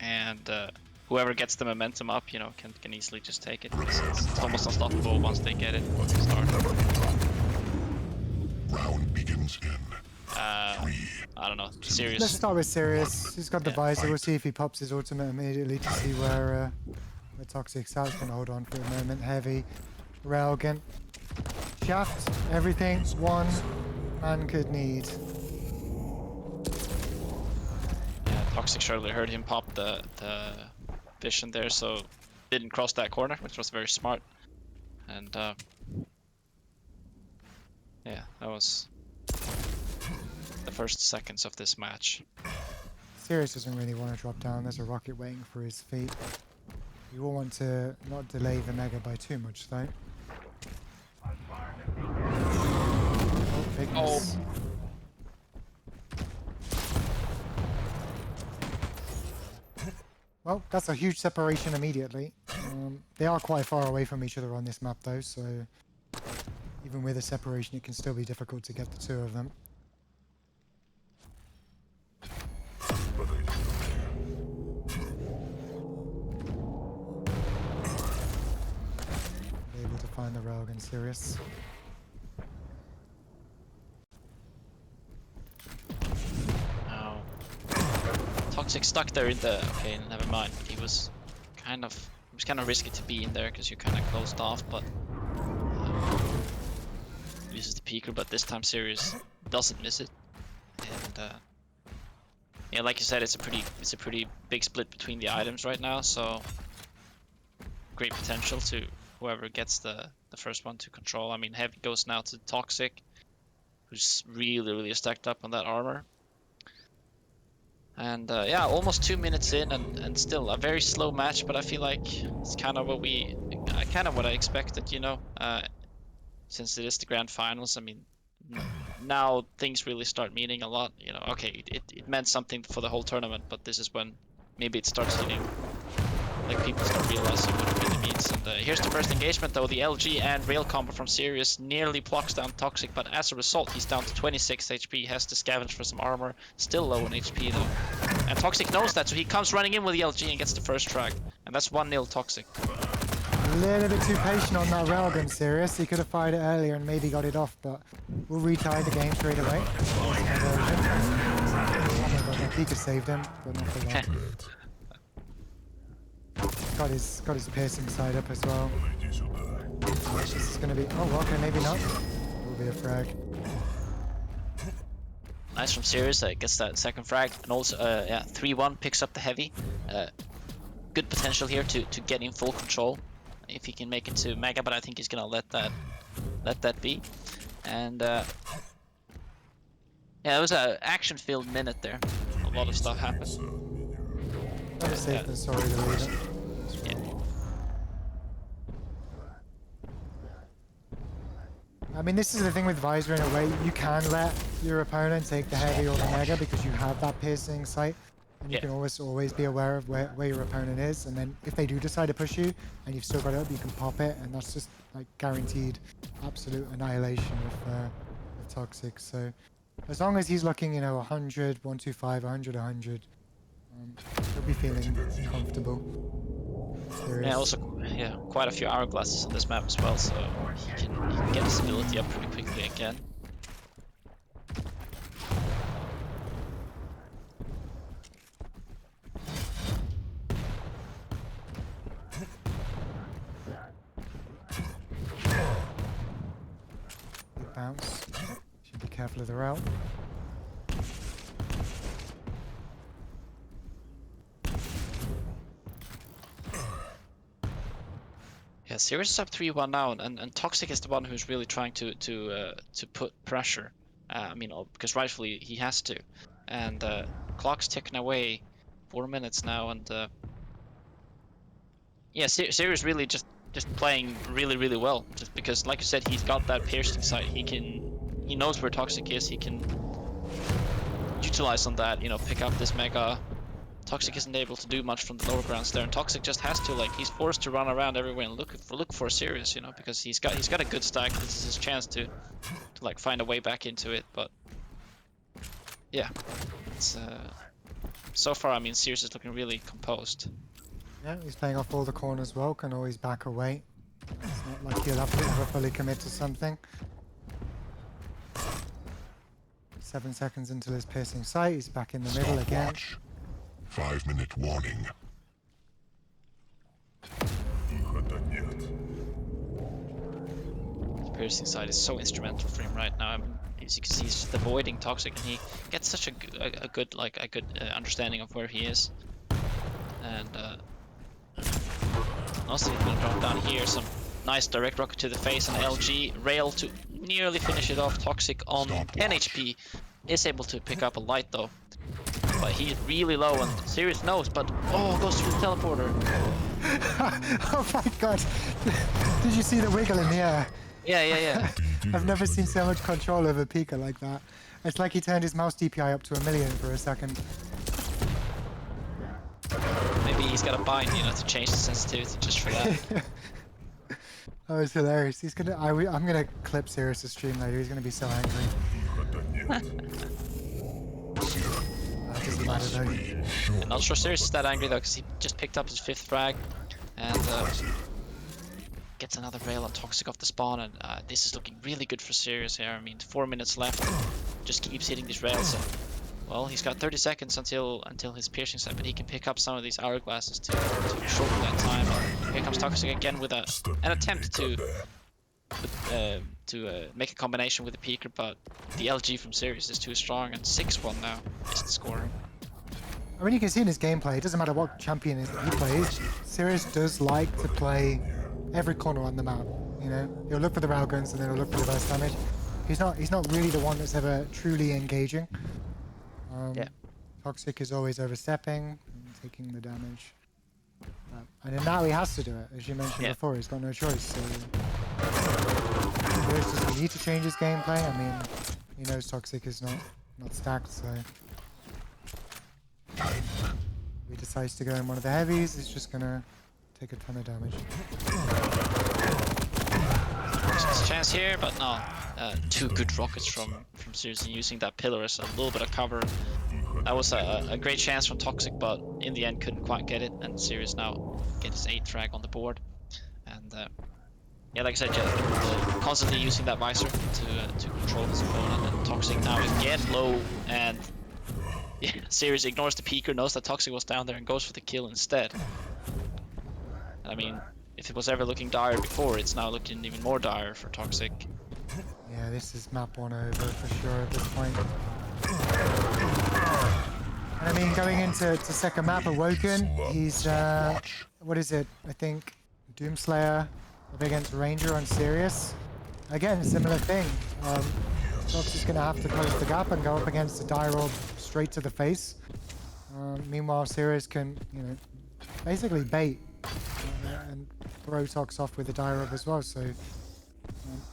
and whoever gets the momentum up, you know, can easily just take it. It's almost unstoppable once they get it started. Round begins in I don't know. Sirius. Let's start with Sirius. He's got the Yeah. visor. We'll see if he pops his ultimate immediately to see where Toxic's at. He's going to hold on for a moment. Heavy. Railgun. Shaft. Everything. One man could need. Yeah, Toxic surely heard him pop the vision there, so didn't cross that corner, which was very smart. And yeah, that was the first seconds of this match. Sirius doesn't really want to drop down. There's a rocket waiting for his feet. You will want to not delay the Mega by too much, though. Oh, big miss. Well, that's a huge separation immediately. They are quite far away from each other on this map, though, so even with a separation, it can still be difficult to get the two of them. Able to find the railgun, Sirius. Oh. Toxic stuck there in the. Okay, never mind. He was kind of risky to be in there because you're kind of closed off, but uses the peeker. But this time Sirius doesn't miss it, and yeah, like you said, it's a pretty big split between the items right now. So great potential to whoever gets the first one to control. I mean, Heavy goes now to Toxic, who's really stacked up on that armor. And yeah, almost 2 minutes in, and still a very slow match. But I feel like it's kind of what I expected, you know. Since it is the grand finals, I mean, now things really start meaning a lot. You know, okay, it meant something for the whole tournament, but this is when maybe it starts to, like, people start realizing what it really means. And here's the first engagement, though. The LG and rail combo from Sirius nearly blocks down Toxic, but as a result, he's down to 26 HP. Has to scavenge for some armor. Still low on HP, though. And Toxic knows that, so he comes running in with the LG and gets the first frag. And that's 1-0 Toxic. A little bit too patient on that railgun, Sirius. He could have fired it earlier and maybe got it off, but we'll retie the game straight away. Oh my god, that peek has saved him, but not for long. Got his piercing side up as well. This is gonna be. Oh, okay, maybe not. Will be a frag. Nice from Sirius, gets that second frag, and also yeah, 3-1 picks up the Heavy. Good potential here to get in full control if he can make it to Mega, but I think he's gonna let that be. And yeah, it was an action-filled minute there. A lot of stuff happened. Better safe than sorry to leave it. Yeah. I mean, this is the thing with Visor in a way. You can let your opponent take the Heavy or the Mega because you have that piercing sight. And you can always be aware of where your opponent is. And then if they do decide to push you and you've still got it up, you can pop it. And that's just like guaranteed absolute annihilation of Toxic. So as long as he's looking, you know, 100, 125, 100, 100, he'll be feeling comfortable. Yeah, also, yeah, quite a few hourglasses on this map as well, so he can get his ability up pretty quickly again. Big bounce. Should be careful of the route. Yeah, Sirius is up 3-1 now, and Toxic is the one who's really trying to put pressure. I mean, because rightfully he has to. And clock's ticking away, 4 minutes now, and yeah, Sirius really just playing really well. Just because, like you said, he's got that piercing sight. He knows where Toxic is. He can utilize on that. You know, pick up this Mega. Toxic isn't able to do much from the lower grounds there, and Toxic just has to, like, he's forced to run around everywhere and look for Sirius, you know, because he's got a good stack. This is his chance to like find a way back into it. But yeah, it's so far, I mean, Sirius is looking really composed. Yeah, he's playing off all the corners well, can always back away. It's not like he'll have to ever fully commit to something. 7 seconds until his piercing sight, he's back in the middle again. 5-minute warning. The piercing sight is so instrumental for him right now. I mean, as you can see, he's just avoiding Toxic, and he gets such a good understanding of where he is. And also he's gonna drop down here some nice direct rocket to the face, and LG rail to nearly finish it off. Toxic on 10 HP is able to pick up a light though, but he's really low, and Sirius knows, but goes through the teleporter. Oh my god! Did you see the wiggle in the air? Yeah. I've never seen so much control over Pika like that. It's like he turned his mouse DPI up to 1,000,000 for a second. Maybe he's got a bind, to change the sensitivity just for that. That was hilarious. He's gonna. I'm gonna clip Sirius' stream later. He's gonna be so angry. Doesn't matter though. I'm not sure Sirius is that angry though, because he just picked up his 5th frag and gets another rail on Toxic off the spawn, and this is looking really good for Sirius here. I mean, 4 minutes left, just keeps hitting these rails. And, well, he's got 30 seconds until his piercing sight, but he can pick up some of these hourglasses to shorten that time. And here comes Toxic again with an attempt to make a combination with the peeker, but the LG from Sirius is too strong, and 6-1 now is the score. I mean, you can see in his gameplay, it doesn't matter what champion he plays, Sirius does like to play every corner on the map. He'll look for the railguns and then he'll look for the burst damage. He's not really the one that's ever truly engaging. Yeah. Toxic is always overstepping and taking the damage. And then now he has to do it, as you mentioned before. He's got no choice. So Sirius doesn't need to change his gameplay. I mean, he knows Toxic is not stacked, so he decides to go in one of the heavies. It's just gonna take a ton of damage. There's a chance here, but no. 2 good rockets from Sirius, using that pillar as a little bit of cover. That was a great chance from Toxic, but in the end couldn't quite get it, and Sirius now gets 8th frag on the board. And yeah, like I said, just constantly using that visor to control his opponent. And Toxic now again low, and yeah, Sirius ignores the peeker, knows that Toxic was down there, and goes for the kill instead. I mean, if it was ever looking dire before, it's now looking even more dire for Toxic. Yeah, this is map 1 over for sure at this point. And I mean, going into second map, Awoken, he's, what is it? I think Doomslayer up against Ranger on Sirius. Again, similar thing. Toxic's gonna have to close the gap and go up against the dire orb straight to the face. Meanwhile, Sirius can, basically bait and throw Tox off with the dire orb as well. So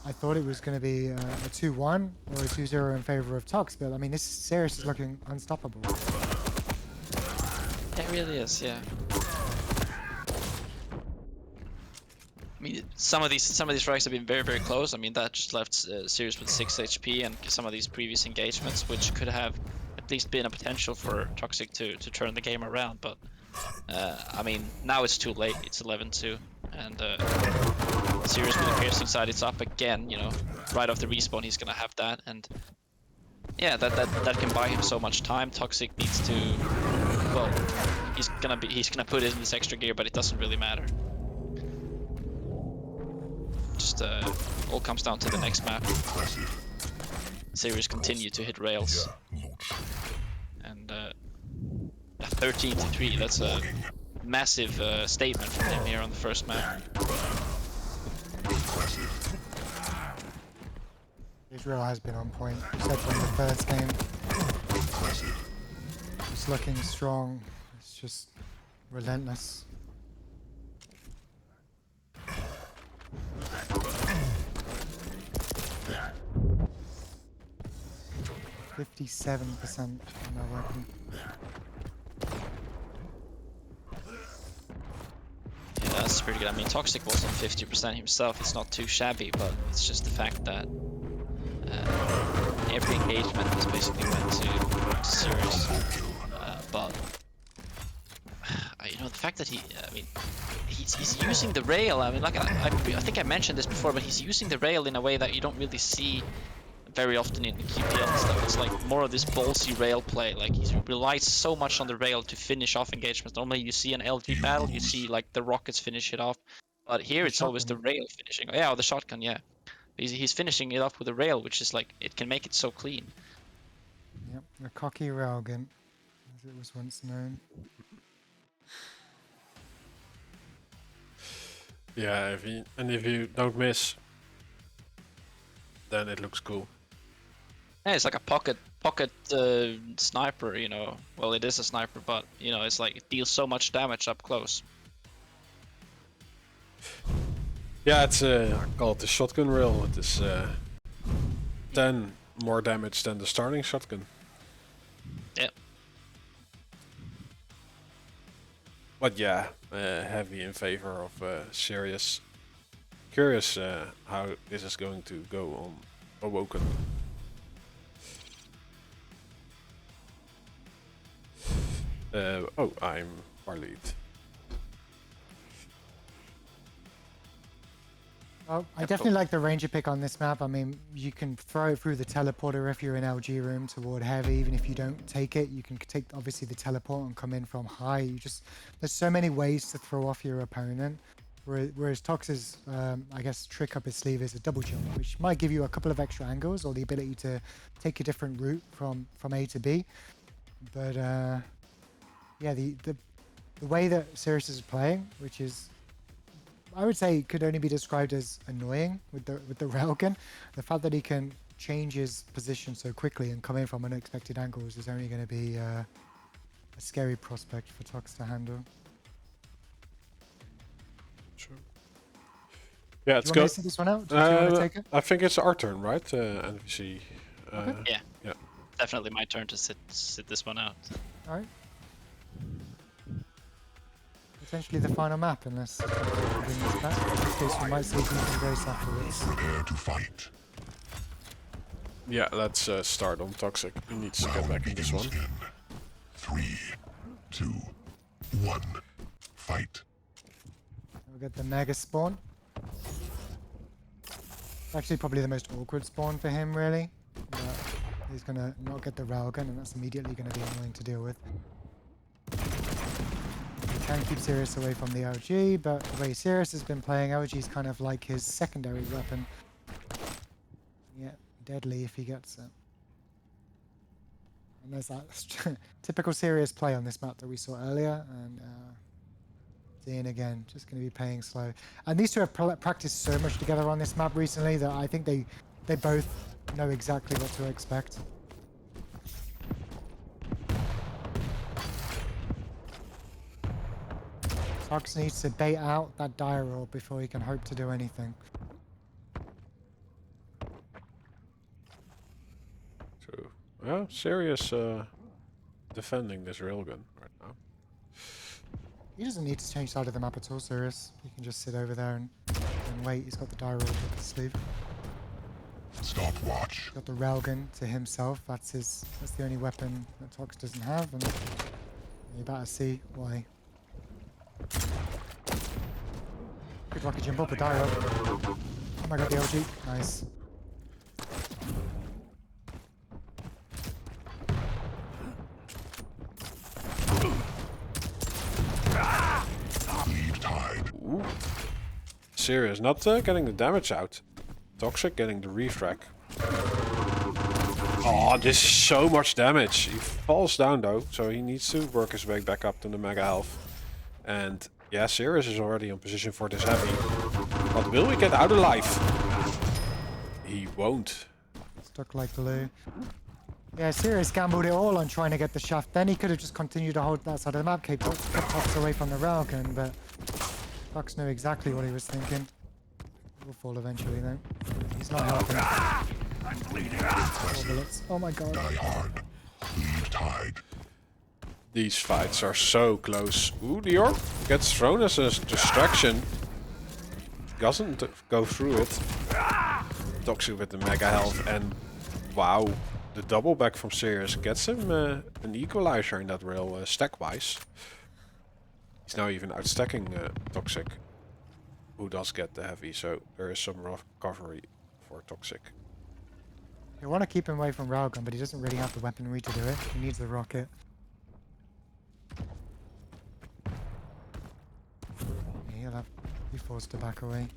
I thought it was going to be a 2-1 or a 2-0 in favor of Tox, but I mean, this Sirius is looking unstoppable. It really is, yeah. I mean, some of these frags have been very, very close. I mean, that just left Sirius with 6 HP, and some of these previous engagements, which could have at least been a potential for Toxic to turn the game around. But I mean, now it's too late. It's 11-2, and Sirius with the piercing side, it's up again. Right off the respawn, he's gonna have that, and yeah, that can buy him so much time. Toxic needs to, well, he's gonna put in this extra gear, but it doesn't really matter. Just all comes down to the next map. Sirius continue to hit rails, and 13-3. That's a massive statement from him here on the first map. Israel has been on point, except from the first game. It's looking strong. It's just relentless. $57% on that weapon. Yeah, that's pretty good. I mean, Toxic was on 50% himself. It's not too shabby, but it's just the fact that every engagement was basically went to Sirius. But you know, the fact that I mean, he's using the rail. I mean, like I think I mentioned this before, but he's using the rail in a way that you don't really see very often in the QPL and stuff. It's like more of this ballsy rail play. Like he relies so much on the rail to finish off engagements. Normally you see an LG battle, you see like the rockets finish it off, but here it's always the rail finishing. Yeah, or the shotgun. Yeah, he's finishing it off with the rail, which is like it can make it so clean. Yep, the cocky railgun, as it was once known. Yeah, if you don't miss, then it looks cool. Yeah, it's like a pocket sniper, you know. Well, it is a sniper, but you know, it's like it deals so much damage up close. Yeah, it's I call it the shotgun rail. It is 10 more damage than the starting shotgun. Yeah. But yeah, heavy in favor of Sirius. Curious how this is going to go on Awoken. Oh, I'm far lead. Oh, I definitely like the ranger pick on this map. I mean, you can throw it through the teleporter if you're in LG room toward heavy. Even if you don't take it, you can take obviously the teleport and come in from high. There's so many ways to throw off your opponent. Whereas Tox's, I guess, trick up his sleeve is a double jump, which might give you a couple of extra angles or the ability to take a different route from A to B. But yeah, the way that Sirius is playing, which is, I would say, could only be described as annoying with the railgun. The fact that he can change his position so quickly and come in from unexpected angles is only going to be a scary prospect for Tox to handle. Sure. Yeah, it's good. go. Do you want to this one out? Do you want to take it? I think it's our turn, right? NVC. Yeah. Yeah. Definitely my turn to sit this one out. All right. Potentially the final map, unless win this back. In this case, we might see some grace afterwards. Prepare to fight. Yeah, let's start on Toxic. He needs to get back in this one. In 3, 2, 1, fight. We'll get the mega spawn. Actually, probably the most awkward spawn for him, really. But he's gonna not get the railgun, and that's immediately gonna be annoying to deal with. He can keep Sirius away from the LG, but the way Sirius has been playing, LG is kind of like his secondary weapon. Yeah, deadly if he gets it. And there's that typical Sirius play on this map that we saw earlier, and seeing again, just going to be playing slow. And these two have practiced so much together on this map recently that I think they both know exactly what to expect. Tox needs to bait out that dire orb before he can hope to do anything. True. Well, Sirius defending this railgun right now. He doesn't need to change side of the map at all, Sirius. He can just sit over there and wait. He's got the dire orb up his sleeve. Stopwatch. He's got the railgun to himself. That's the only weapon that Tox doesn't have, and you better see why. Good rocket jump up, a dire orb. Oh my god, the LG. Nice. Ooh. Sirius not getting the damage out. Toxic getting the refrag. Oh, this is so much damage. He falls down though, so he needs to work his way back up to the mega health. And yeah, Sirius is already in position for this heavy. But will he get out alive? He won't. Stuck like glue. Yeah, Sirius gambled it all on trying to get the shaft. Then he could have just continued to hold that side of the map, kept Tox away from the railgun, but Tox knew exactly what he was thinking. He'll fall eventually though. He's not helping. I'm bleeding. Bullets. Oh my god. Die hard. Leave tide. These fights are so close. Ooh, the orb gets thrown as a distraction. Doesn't go through it. Toxic with the mega health, and wow, the double back from Sirius gets him an equalizer in that rail stack wise. He's now even outstacking Toxic, who does get the heavy, so there is some recovery for Toxic. You want to keep him away from Railgun, but he doesn't really have the weaponry to do it. He needs the rocket. He'll have to be forced to back away.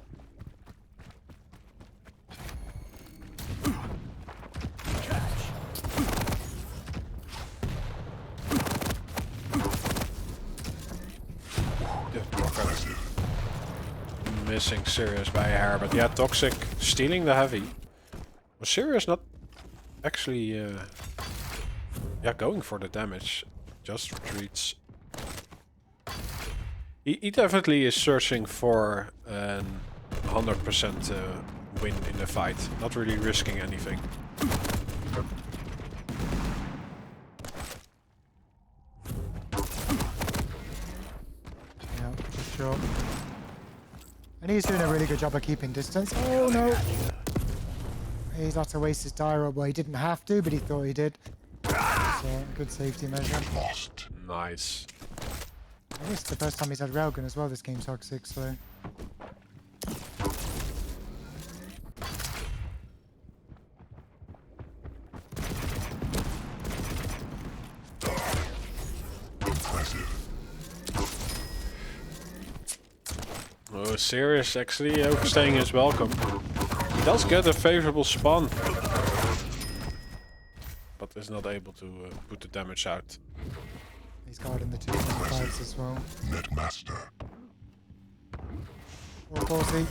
Missing Sirius by a hair, but yeah, Toxic stealing the heavy. Was Sirius not actually yeah, going for the damage? Just retreats. He definitely is searching for an 100% win in the fight, not really risking anything. Yeah, for sure. And he's doing a really good job of keeping distance. Oh no! He's had to waste his dire up. Well, he didn't have to, but he thought he did. So, a good safety measure. Lost. Nice. I guess it's the first time he's had Railgun as well this game, Toxic, so... Oh, Sirius actually overstaying his welcome. He does get a favorable spawn, but is not able to put the damage out. He's guarding the 225s as well. Netmaster. Or Ballsy.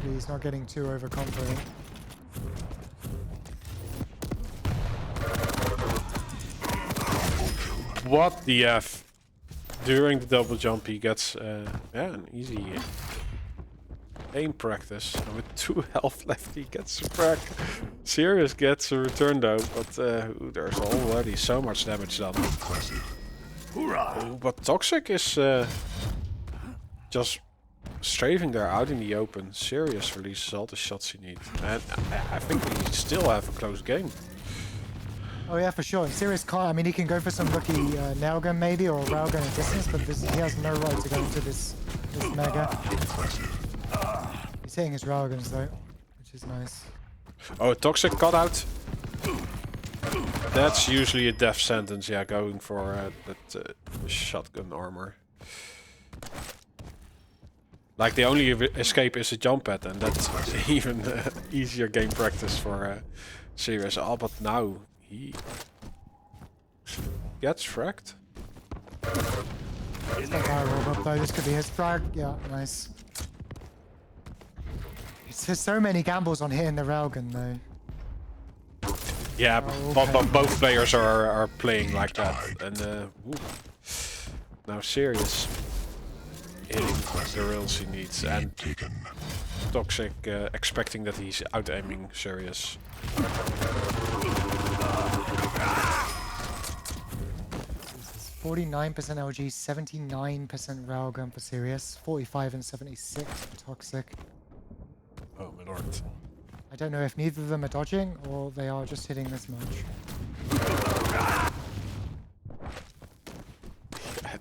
He's not getting too overconfident. What the F? During the double jump he gets yeah, an easy aim practice. And with 2 health left he gets a frag. Sirius gets a return though, but ooh, there's already so much damage done. Ooh, but Toxic is just strafing there out in the open. Sirius releases all the shots he needs. And I think we still have a close game. Oh yeah, for sure. And Sirius can't. I mean, he can go for some lucky nail gun maybe, or railgun at distance, but he has no right to go into this mega. He's hitting his railguns though, which is nice. Oh, Toxic cut out. That's usually a death sentence, yeah, going for that shotgun armor. Like the only escape is a jump pad, and that's even easier game practice for Sirius. Oh, but now he gets fragged. It's not viral up though. This could be his frag. Yeah, nice. There's so many gambles on hitting the railgun though. Yeah, Oh, but okay. both players are playing like that, and now Sirius hitting the rails he needs, and Taken. Toxic expecting that he's out aiming Sirius. 49% LG, 79% railgun for Sirius, 45 and 76 for Toxic. Oh my lord. I don't know if neither of them are dodging or they are just hitting this much.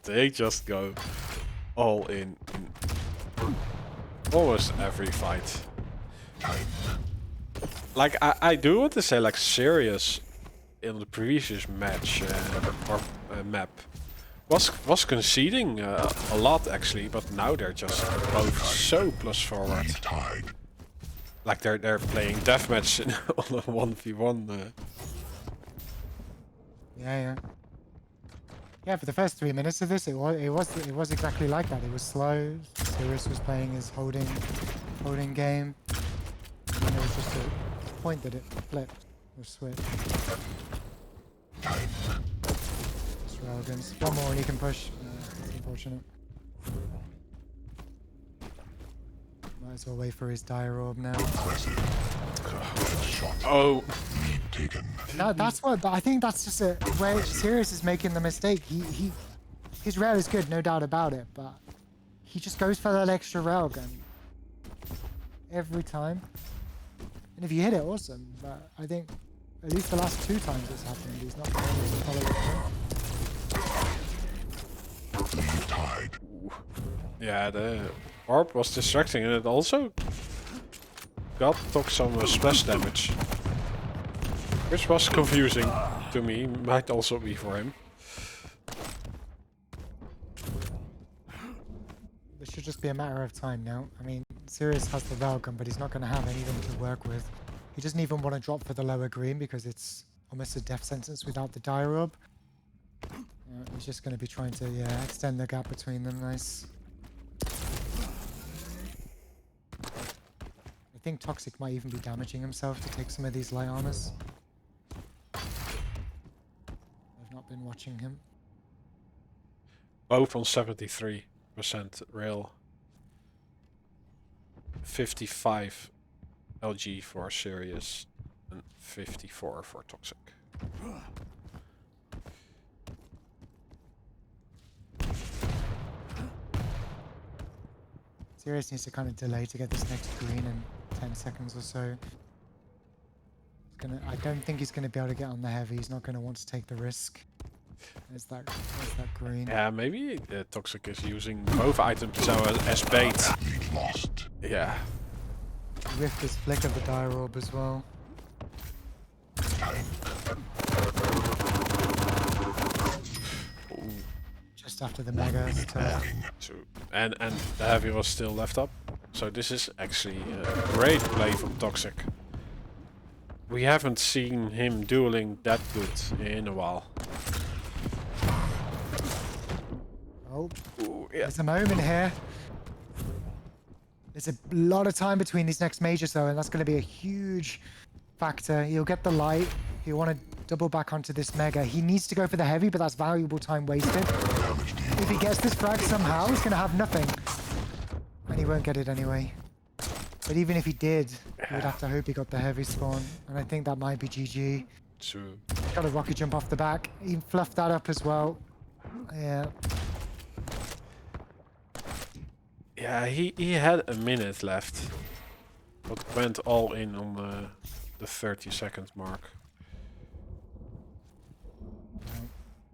They just go all in almost every fight. Like I do want to say, like Sirius in the previous match or map was conceding a lot actually, but now they're just both so plus forward. Tied. Like they're playing deathmatch on a 1v1. Yeah. Yeah, for the first 3 minutes of this, it was exactly like that. It was slow. Sirius was playing his holding game, and then there was just a point that it flipped or switched. Just railguns. One more and he can push. That's unfortunate. Might as well wait for his dire orb now. Oh, Taken. That's what I think. That's just where Sirius is making the mistake. His rail is good, no doubt about it, but he just goes for that extra railgun every time. And if you hit it, awesome. But I think at least the last 2 times it's happened, he's not been able to follow it through. Yeah, the orb was distracting and it also took some splash damage. Which was confusing to me, might also be for him. It should just be a matter of time now. I mean, Sirius has the railgun, but he's not going to have anything to work with. He doesn't even want to drop for the lower green because it's almost a death sentence without the die orb. He's just going to be trying to extend the gap between them. Nice. I think Toxic might even be damaging himself to take some of these light armors. I've not been watching him. Both on 73% rail. 55 LG for Sirius and 54 for Toxic. Sirius needs to kind of delay to get this next green in 10 seconds or so. I don't think he's going to be able to get on the heavy. He's not going to want to take the risk. There's that green. Yeah, maybe Toxic is using both items as bait. Lost. Yeah. Rift his flick of the dire orb as well. Ooh. Just after the mega stuff. And the heavy was still left up. So this is actually a great play from Toxic. We haven't seen him dueling that good in a while. Oh, Ooh, yeah. there's a moment here. There's a lot of time between these next majors though, and that's going to be a huge factor. He'll get the light. He'll want to double back onto this mega. He needs to go for the heavy, but that's valuable time wasted. If he gets this frag somehow, he's going to have nothing. And he won't get it anyway. But even if he did, he would have to hope he got the heavy spawn. And I think that might be GG. True. Got a rocket jump off the back. He fluffed that up as well. Yeah. Yeah, he had a minute left. But went all in on the 30 seconds mark.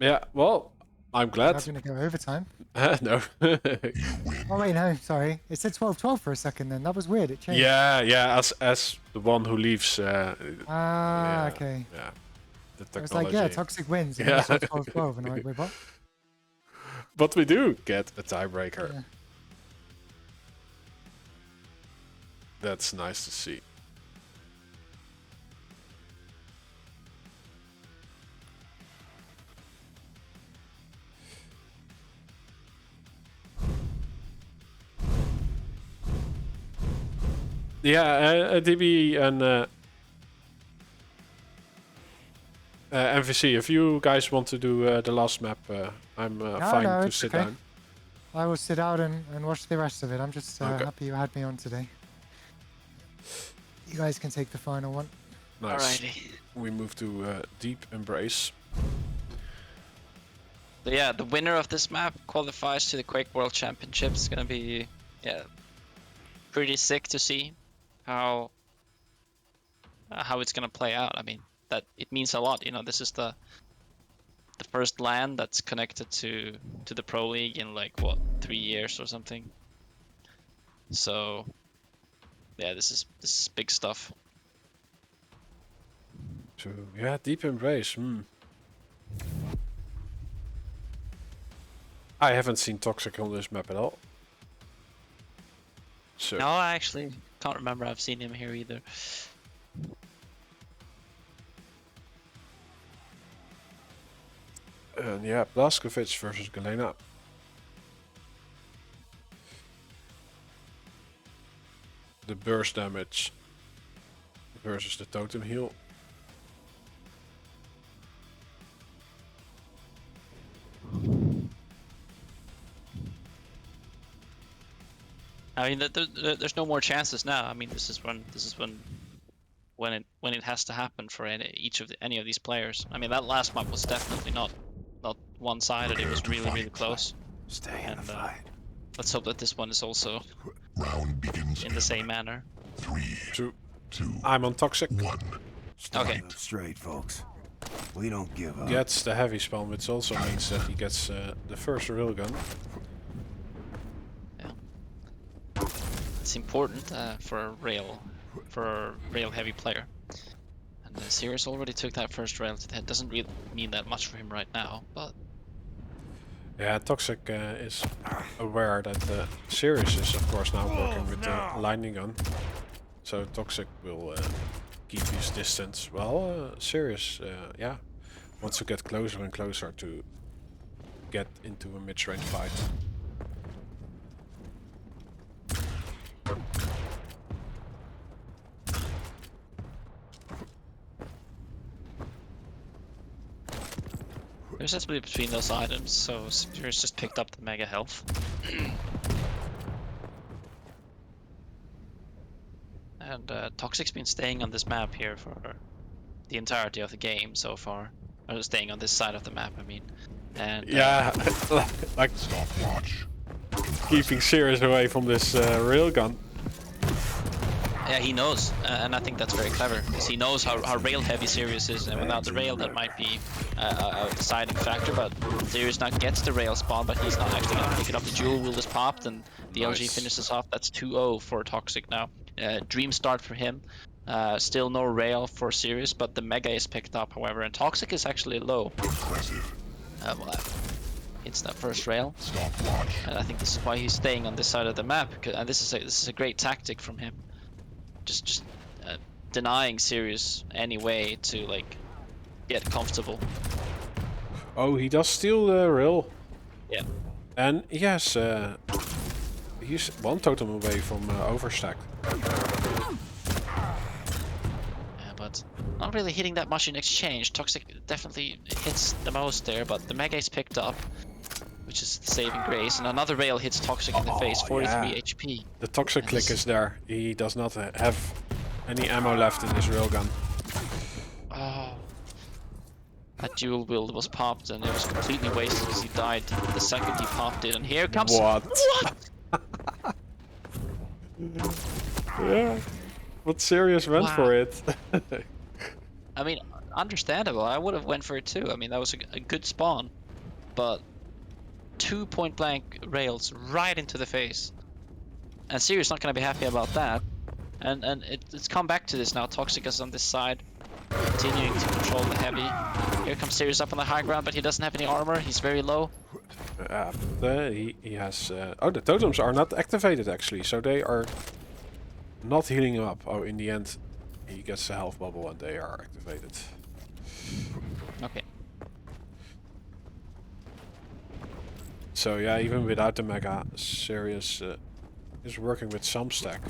Yeah, well, I'm glad. I'm going to go overtime. No. Oh wait, no, sorry. It said 12-12 for a second then. That was weird. It changed. yeah, as the one who leaves. Ah, okay. Yeah. The I was technology. like, yeah, Toxic wins. And Yeah. yeah. 12-12. And I'm like, wait, what? But we do get a tiebreaker. Yeah. That's nice to see. Yeah, DB and MVC, if you guys want to do the last map, I'm fine to it's sit okay. down. I will sit out and watch the rest of it. I'm just Okay. happy you had me on today. You guys can take the final one. Nice. Alrighty. We move to Deep Embrace. So yeah, the winner of this map qualifies to the Quake World Championships. It's gonna be pretty sick to see how it's gonna play out. I mean, that it means a lot. You know, this is the first LAN that's connected to the Pro League in like what 3 years or something. So yeah, this is big stuff. True. Yeah, Deep Embrace. I haven't seen Toxic on this map at all. So No, I actually can't remember I've seen him here either. and yeah, Blazkowicz versus Galena. The burst damage versus the totem heal. I mean, there's no more chances now. I mean, this is when it has to happen for any of these players. I mean, that last map was definitely not one-sided. It was really close. Stay in the fight. Let's hope that this one is also Round begins in the same manner. 3, True. 2, I'm on Toxic. 1. Okay. Up straight, folks. We don't give up. Gets the heavy spawn, which also means that he gets the first railgun. it's important for a rail heavy player. And Sirius already took that first rail. That doesn't really mean that much for him right now, but Yeah, Toxic is aware that Sirius is of course now working with the lightning gun. So Toxic will keep his distance. Well, Sirius, yeah, wants to get closer and closer to get into a mid-range fight. there's a split between those items, so Sirius just picked up the mega health. And Toxic's been staying on this map here for the entirety of the game so far. Or staying on this side of the map, I mean. And Yeah, like Stopwatch. keeping Sirius away from this railgun. yeah, he knows, and I think that's very clever, because he knows how rail heavy Sirius is, and without the rail that might be a deciding factor, but Sirius now gets the rail spawn, but he's not actually going to pick it up. The dual wheel is popped, and the LG finishes off. That's 2-0 for Toxic now. Dream start for him. Still no rail for Sirius, but the mega is picked up, however, and Toxic is actually low. Decisive. Well, it's that first rail, Stopwatch. and I think this is why he's staying on this side of the map, and this is a great tactic from him. Just denying Sirius any way to like get comfortable. Oh, he does steal the rail. Yeah. And yes, he's one totem away from overstack. Yeah, but not really hitting that much in exchange. Toxic definitely hits the most there, but the mega is picked up, which is the saving grace, and another rail hits Toxic in the face, 43 yeah. HP. The Toxic click is there. He does not have any ammo left in his railgun. Oh. That dual wield was popped, and it was completely wasted because he died the second he popped it, and here comes... What? What? Yeah, but Sirius went Wow. for it. I mean, understandable. I would have went for it too. I mean, that was a good spawn, but 2 point-blank rails right into the face, and Sirius not going to be happy about that. And it's come back to this now. Toxic is on this side, continuing to control the heavy. Here comes Sirius up on the high ground, but he doesn't have any armor. He's very low. He has... oh, the totems are not activated actually, so they are not healing him up. Oh, in the end, he gets a health bubble and they are activated. Okay. So yeah, even without the mega, Sirius is working with some stack.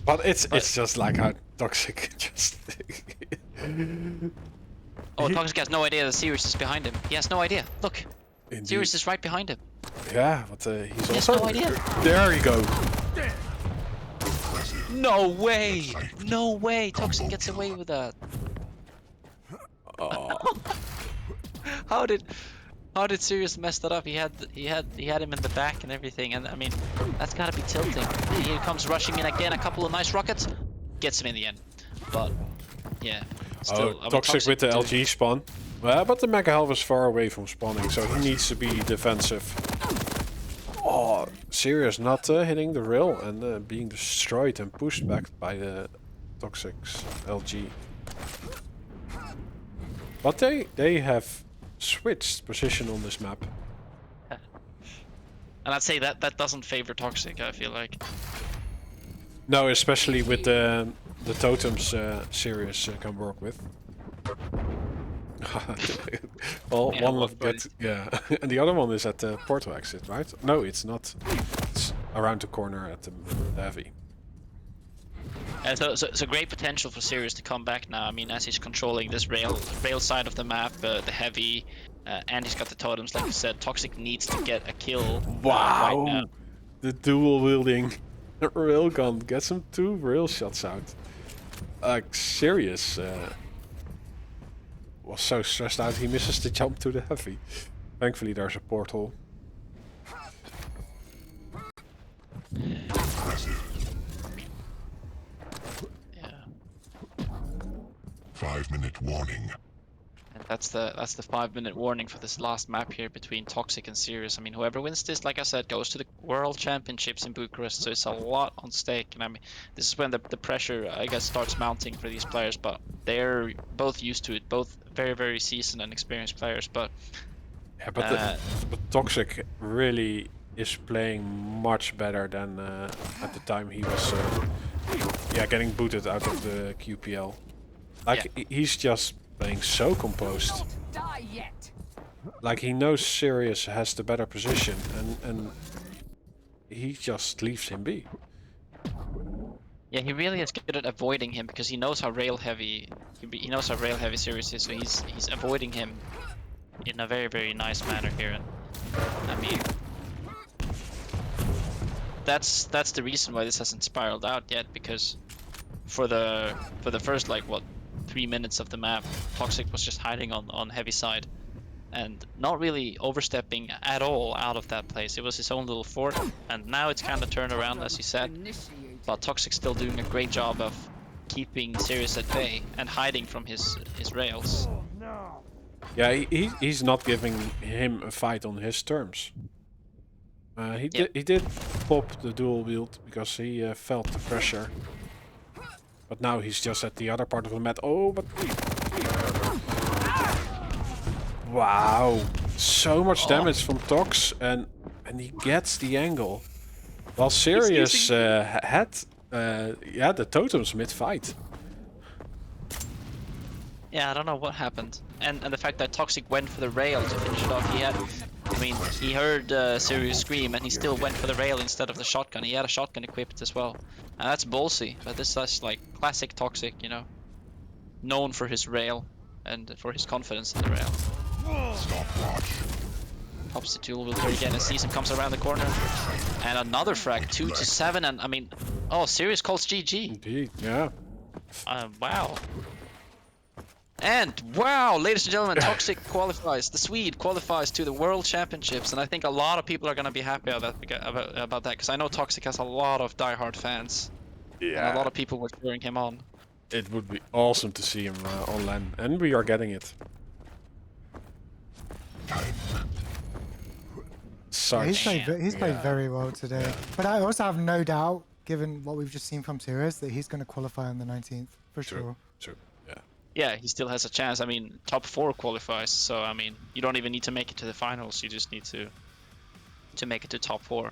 But it's just like how Toxic just... Oh, Toxic has no idea that Sirius is behind him. He has no idea. Look, Indeed. Sirius is right behind him. Yeah, but he's He has also... no idea. There you go. No way! No way! Toxic gets away with that. Oh. How did Sirius mess that up? He had him in the back and everything, and I mean, that's gotta be tilting. And here comes rushing in again, a couple of nice rockets, gets him in the end. But yeah, still, I mean, Toxic with the did- LG spawn. Well, but the mega health is far away from spawning, so he needs to be defensive. Oh, Sirius not hitting the rail and being destroyed and pushed back by the Toxic's LG. But they have switched position on this map. And I'd say that doesn't favor Toxic. I feel like. No, especially with the totems Sirius can work with. Well, Yeah, one well, of that, yeah, and the other one is at the portal exit, right? No, it's not. It's around the corner at the heavy. So great potential for Sirius to come back now. I mean, as he's controlling this rail side of the map, the heavy, and he's got the totems. Like you said, Toxic needs to get a kill. Right now. The dual wielding railgun gets him 2 rail shots out. Sirius was so stressed out he misses the jump to the heavy. Thankfully, there's a portal. Yeah. 5-minute warning. And That's the 5-minute warning for this last map here between Toxic and Sirius. I mean, whoever wins this, like I said, goes to the World Championships in Bucharest, so it's a lot on stake. And I mean, this is when the pressure, I guess, starts mounting for these players. But they're both used to it, both very, very seasoned and experienced players. But yeah, but Toxic really is playing much better than at the time he was getting booted out of the QPL. Like he's just playing so composed. Like he knows Sirius has the better position, and he just leaves him be. Yeah, he really is good at avoiding him because he knows how rail heavy he knows how rail heavy Sirius is, so he's avoiding him in a very, very nice manner here. And I mean, that's the reason why this hasn't spiraled out yet, because for the first, like, what, 3 minutes of the map, Toxic was just hiding on heavy side and not really overstepping at all out of that place. It was his own little fort, and now it's kind of turned around, as you said. But Toxic's still doing a great job of keeping Sirius at bay and hiding from his rails. Yeah, he's not giving him a fight on his terms. He did pop the dual wield because he felt the pressure. But now he's just at the other part of the map. Oh, but... Wow. So much damage from Tox, and he gets the angle. While Sirius had the totems mid-fight. Yeah, I don't know what happened. And the fact that Toxic went for the rail to finish it off. He heard Sirius scream, and he still went for the rail instead of the shotgun. He had a shotgun equipped as well. And that's ballsy, but this is like classic Toxic, you know. Known for his rail and for his confidence in the rail. Pops the dual wield here again, and Season comes around the corner. And another frag, 2-7, and I mean, oh, Sirius calls GG. Indeed, yeah. Wow. And wow, ladies and gentlemen, Toxic qualifies. The Swede qualifies to the World Championships, and I think a lot of people are going to be happy about that, because I know Toxic has a lot of diehard fans. Yeah. And a lot of people were cheering him on. It would be awesome to see him on LAN, and we are getting it. He's played very well today. But I also have no doubt, given what we've just seen from Sirius, that he's going to qualify on the 19th, for sure. True. Yeah, he still has a chance. I mean, top 4 qualifies, so I mean, you don't even need to make it to the finals. You just need to make it to top 4.